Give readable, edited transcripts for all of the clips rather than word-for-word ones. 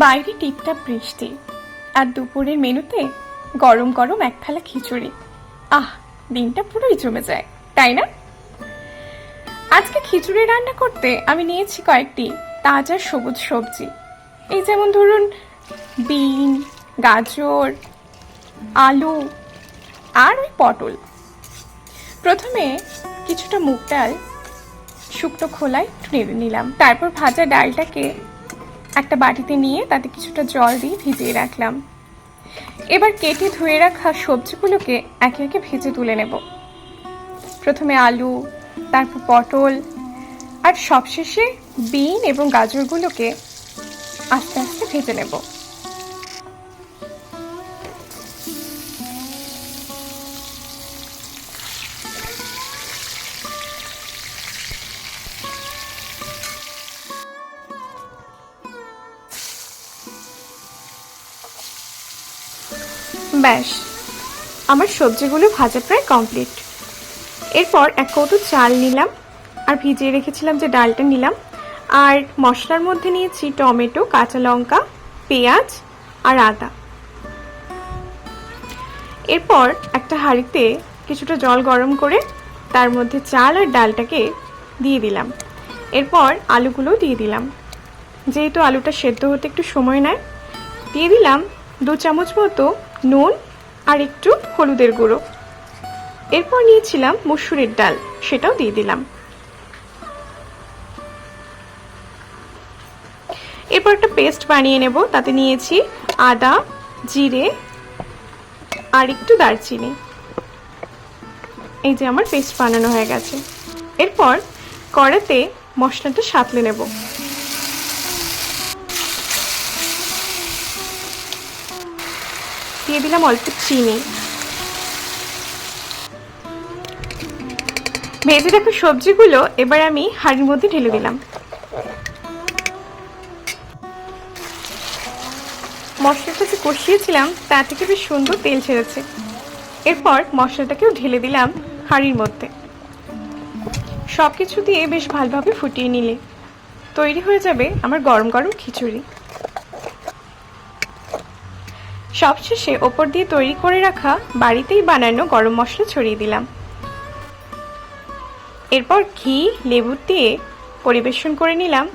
বাইরে টিপটাপ বৃষ্টি, আর দুপুরের মেনুতে গরম গরম এক থালা খিচুড়ি। আহ, দিনটা পুরোই জমে যায়, তাই না? আজকে খিচুড়ি রান্না করতে আমি নিয়েছি কয়েকটি তাজা সবুজ সবজি। এই যেমন ধরুন বিন, গাজর, আলু আর ওই পটল। প্রথমে কিছুটা মুগ ডাল শুকনো খোলায় একটু নেড়ে নিলাম। তারপর ভাজা ডালটাকে একটা বাটিতে নিয়ে তাতে কিছুটা জল দিয়ে ভিজিয়ে রাখলাম। এবার কেটে ধুয়ে রাখা সবজিগুলোকে একে একে ভেজে তুলে নেব। প্রথমে আলু, তারপর পটল, আর সবশেষে বিন এবং গাজরগুলোকে আস্তে আস্তে ভেজে নেব। ব্যাস, আমার সবজিগুলো ভাজা প্রায় কমপ্লিট। এরপর এক কৌটো চাল নিলাম, আর ভিজিয়ে রেখেছিলাম যে ডালটা নিলাম, আর মশলার মধ্যে নিয়েছি টমেটো, কাঁচা লঙ্কা, পেঁয়াজ আর আদা। এরপর একটা হাঁড়িতে কিছুটা জল গরম করে তার মধ্যে চাল আর ডালটাকে দিয়ে দিলাম। এরপর আলুগুলো দিয়ে দিলাম। যেহেতু আলুটা সেদ্ধ হতে একটু সময় নেয়, দিয়ে দিলাম 2 চামচ মতো নুন আর একটু হলুদের গুঁড়ো। এরপর নিয়েছিলাম মসুরের ডাল, সেটাও দিয়ে দিলাম। এরপর একটা পেস্ট বানিয়ে নেব। তাতে নিয়েছি আদা, জিরে আর একটু দারচিনি। এই যে আমার পেস্ট বানানো হয়ে গেছে। এরপর কড়াতে মশলাটা সাঁতলে নেব। দিয়ে দিলাম অল্প চিনি। ভেজে রাখা সবজিগুলো এবার আমি হাঁড়ির মধ্যে ঢেলে দিলাম। মশলাটা যে কষিয়েছিলাম তা থেকে বেশ সুন্দর তেল ছেড়েছে। এরপর মশলাটাকেও ঢেলে দিলাম হাঁড়ির মধ্যে। সবকিছু দিয়ে বেশ ভালোভাবে ফুটিয়ে নিলে তৈরি হয়ে যাবে আমার গরম গরম খিচুড়ি। সবশেষে ওপর দিয়ে তৈরি করে রাখা বাড়িতেই বানানো গরম মশলা ছড়িয়ে দিলাম। এরপর ঘি, লেবু দিয়ে পরিবেশন করে নিলাম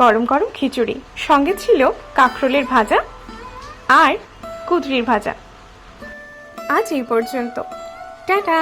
গরম গরম খিচুড়ি। সঙ্গে ছিল কাঁকরোলের ভাজা আর কুঁদরির ভাজা। আজ এই পর্যন্ত, টাটা।